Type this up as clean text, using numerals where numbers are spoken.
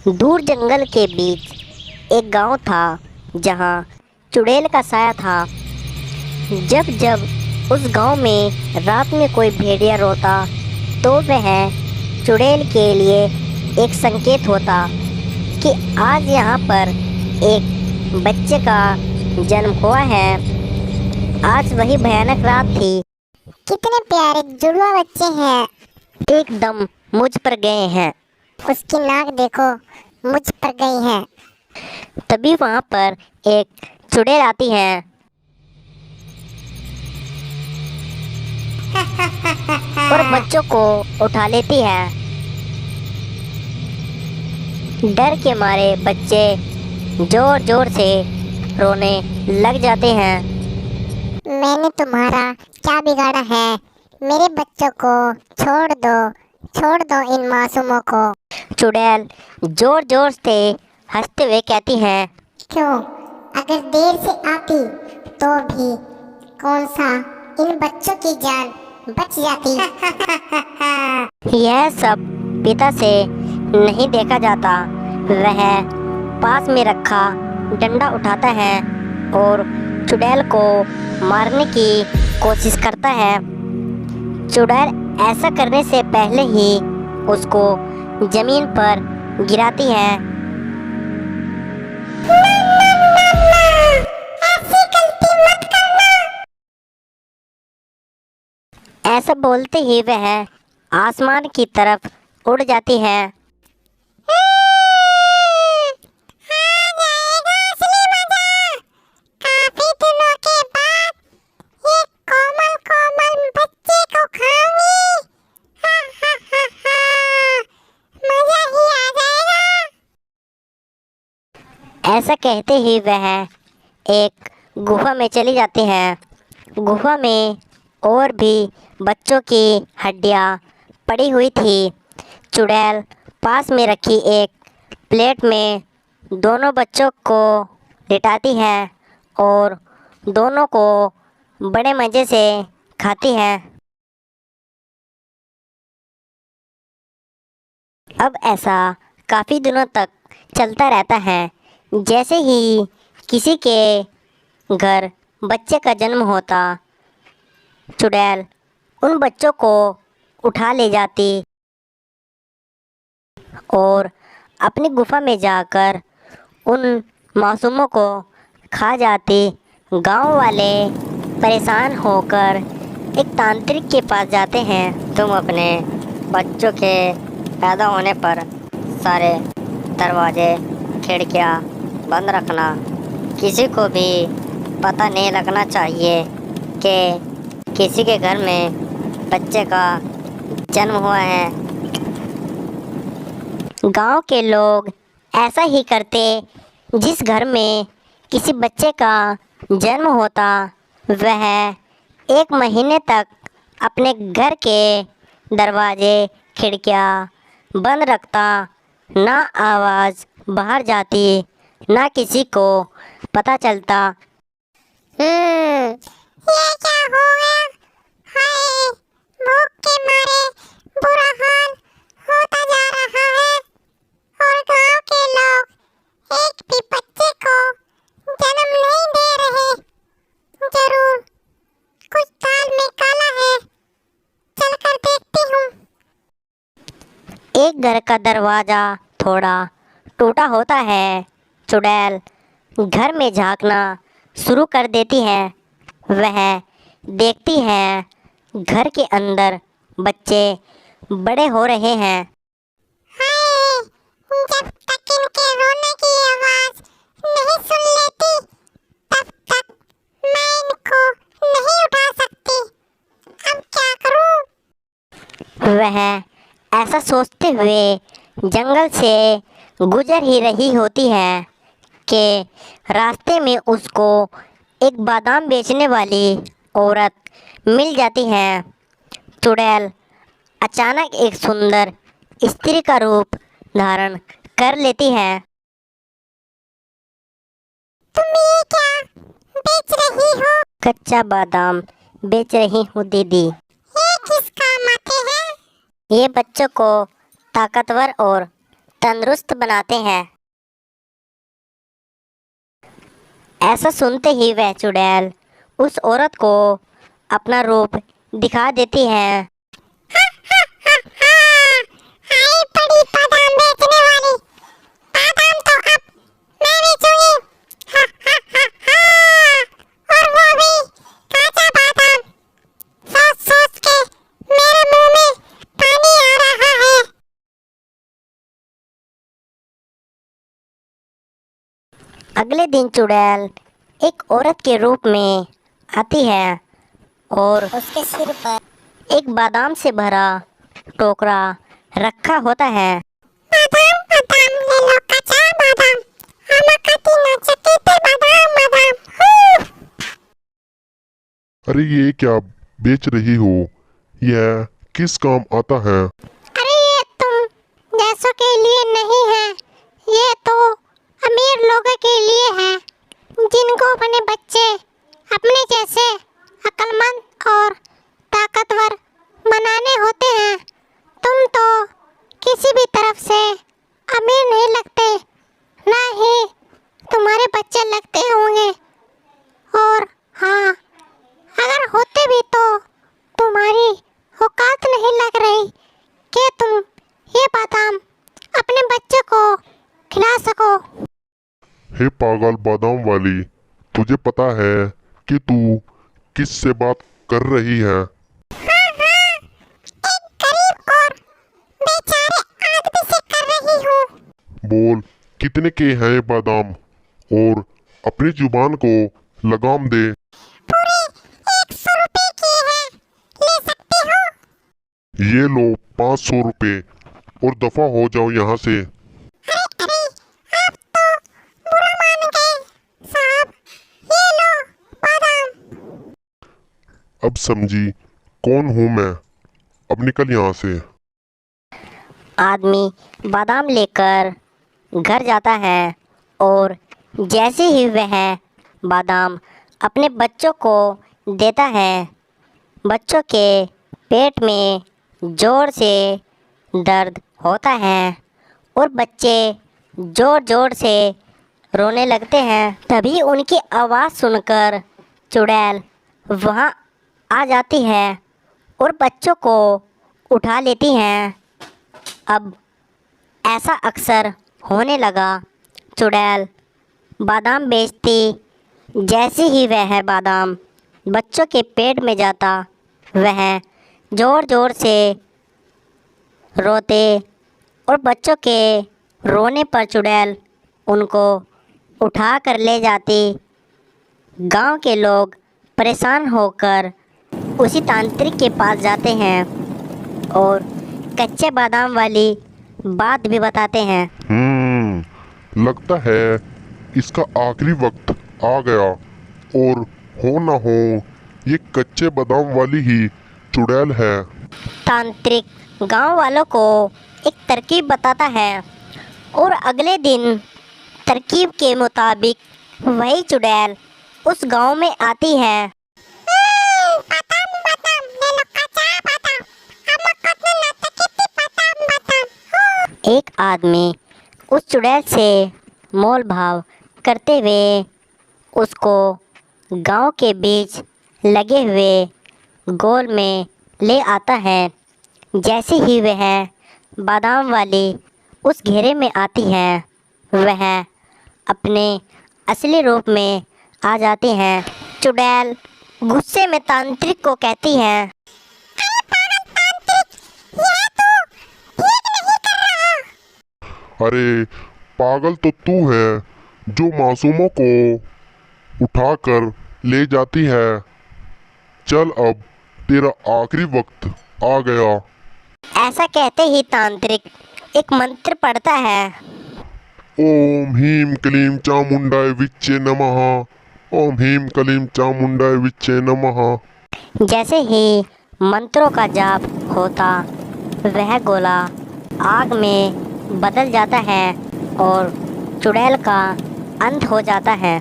दूर जंगल के बीच एक गांव था जहां चुड़ैल का साया था। जब जब उस गांव में रात में कोई भेड़िया रोता तो वह चुड़ैल के लिए एक संकेत होता कि आज यहाँ पर एक बच्चे का जन्म हुआ है। आज वही भयानक रात थी। कितने प्यारे जुड़वा बच्चे हैं। एकदम मुझ पर गए हैं। उसकी नाक देखो, मुझ पर गई है। तभी वहाँ पर एक चुड़ैल आती है और बच्चों को उठा लेती है। डर के मारे बच्चे जोर जोर से रोने लग जाते हैं। मैंने तुम्हारा क्या बिगाड़ा है? मेरे बच्चों को छोड़ दो इन मासूमों को। चुड़ैल जोर जोर से हंसते हुए कहती है, क्यों? अगर देर से आती तो भी कौन सा इन बच्चों की जान बच जाती। यह सब पिता से नहीं देखा जाता। वह पास में रखा डंडा उठाता है और चुड़ैल को मारने की कोशिश करता है। चुड़ैल ऐसा करने से पहले ही उसको जमीन पर गिराती है। ऐसी गलती मत करना। ऐसा बोलते ही वह आसमान की तरफ उड़ जाती है। काफी दिनों के बाद एक कोमल कोमल बच्चे को खाऊंगी। हा हा हा हा, मजा ही आ जाएगा। ऐसा कहते ही वह एक गुफा में चली जाती है। गुफा में और भी बच्चों की हड्डियां पड़ी हुई थी। चुड़ैल पास में रखी एक प्लेट में दोनों बच्चों को लिटाती है और दोनों को बड़े मज़े से खाती है। अब ऐसा काफ़ी दिनों तक चलता रहता है। जैसे ही किसी के घर बच्चे का जन्म होता, चुड़ैल उन बच्चों को उठा ले जाती और अपनी गुफा में जाकर उन मासूमों को खा जाती। गांव वाले परेशान होकर एक तांत्रिक के पास जाते हैं। तुम अपने बच्चों के पैदा होने पर सारे दरवाजे खिड़कियां बंद रखना। किसी को भी पता नहीं लगना चाहिए कि किसी के घर में बच्चे का जन्म हुआ है। गांव के लोग ऐसा ही करते। जिस घर में किसी बच्चे का जन्म होता वह 1 महीने तक अपने घर के दरवाजे खिड़कियां बंद रखता। ना आवाज़ बाहर जाती, ना किसी को पता चलता। ये क्या हो गया? हाय, भूख के मारे बुरा हाल होता जा रहा है और गांव के लोग एक भी बच्चे को जन्म नहीं दे रहे। जरूर कुछ दाल में काला है। चलकर देखती हूँ। एक घर का दरवाज़ा थोड़ा टूटा होता है। चुड़ैल घर में झांकना शुरू कर देती है। वह देखती है घर के अंदर बच्चे बड़े हो रहे हैं। हाय, जब तक इनके रोने की आवाज नहीं सुन लेती तब तक मैं इनको नहीं उठा सकती। अब क्या करूं? वह ऐसा सोचते हुए जंगल से गुजर ही रही होती है कि रास्ते में उसको एक बादाम बेचने वाली औरत मिल जाती है। चुड़ैल अचानक एक सुंदर स्त्री का रूप धारण कर लेती है। तुम ये क्या बेच रही हो? कच्चा बादाम बेच रही हूँ दीदी। ये किस काम आते हैं? ये बच्चों को ताकतवर और तंदुरुस्त बनाते हैं। ऐसा सुनते ही वह चुड़ैल उस औरत को अपना रूप दिखा देती है। हाय बड़ी बादाम बेचने वाली, बादाम तो अब मैं बेचूंगी। हा हा हा हा, और वो भी काचा बादाम। सोच सोच के मेरे मुंह में पानी आ रहा है। अगले दिन चुड़ैल एक औरत के रूप में आती है और उसके सिर पर एक बादाम से भरा टोकरा रखा होता है। बादाम बादाम ले लो, कच्चा बादाम। हम कति न चकीते बादाम बादाम। अरे ये क्या बेच रही हो? यह किस काम आता है? अरे ये तुम जैसों के लिए नहीं है, ये तो अमीर लोगों के लिए है, जिनको अपने बच्चे अपने जैसे अक्लमंद और ताकतवर बनाने होते हैं। तुम तो किसी भी तरफ से अमीर नहीं लगते, ना ही तुम्हारे बच्चे लगते होंगे। और हाँ, अगर होते भी तो तुम्हारी औकात नहीं लग रही कि तुम ये बादाम अपने बच्चे को खिला सको। हे पागल बादाम वाली, तुझे पता है कि तू किस से बात कर रही है? हाँ हाँ, एक गरीब और बेचारे आदमी से कर रही हूँ। बोल, कितने के हैं ये बादाम? और अपनी जुबान को लगाम दे। पूरे 100 रुपए की है, ले सकती हो? ये लो 500 रुपए और दफा हो जाओ यहाँ से। अरे अरे, आप तो बुरा मान गए साहब। ये लो बादाम। अब समझी कौन हूँ मैं। अब निकल यहाँ से। आदमी बादाम लेकर घर जाता है और जैसे ही वह बादाम अपने बच्चों को देता है, बच्चों के पेट में ज़ोर से दर्द होता है और बच्चे ज़ोर ज़ोर से रोने लगते हैं। तभी उनकी आवाज़ सुनकर चुड़ैल वहाँ आ जाती है और बच्चों को उठा लेती हैं। अब ऐसा अक्सर होने लगा। चुड़ैल बादाम बेचती, जैसे ही वह बादाम बच्चों के पेट में जाता, वह ज़ोर ज़ोर से रोते और बच्चों के रोने पर चुड़ैल उनको उठा कर ले जाती। गांव के लोग परेशान होकर उसी तांत्रिक के पास जाते हैं और कच्चे बादाम वाली बात भी बताते हैं। लगता है इसका आखिरी वक्त आ गया, और हो ना हो ये कच्चे बादाम वाली ही चुड़ैल है। तांत्रिक गांव वालों को एक तरकीब बताता है और अगले दिन तरकीब के मुताबिक वही चुड़ैल उस गांव में आती है। बादाम बादाम ले लो, कच्चा बादाम। हम कति न चकीते बादाम बादाम। एक आदमी उस चुड़ैल से मोल भाव करते हुए उसको गांव के बीच लगे हुए गोल में ले आता है। जैसे ही वह बादाम वाली उस घेरे में आती है, वह अपने असली रूप में आ जाती हैं। चुड़ैल गुस्से में तांत्रिक को कहती है, अरे पागल तांत्रिक, यह तो ठीक नहीं कर रहा। अरे पागल तो तू है जो मासूमों को उठाकर ले जाती है। चल अब तेरा आखिरी वक्त आ गया। ऐसा कहते ही तांत्रिक एक मंत्र पढ़ता है। ओम ह्रीं क्लीं चामुंडाय विच्चे नमः। ओम ह्रीं क्लीं चामुंडाय विच्चे नमः। जैसे ही मंत्रों का जाप होता, वह गोला आग में बदल जाता है और चुड़ैल का अंत हो जाता है।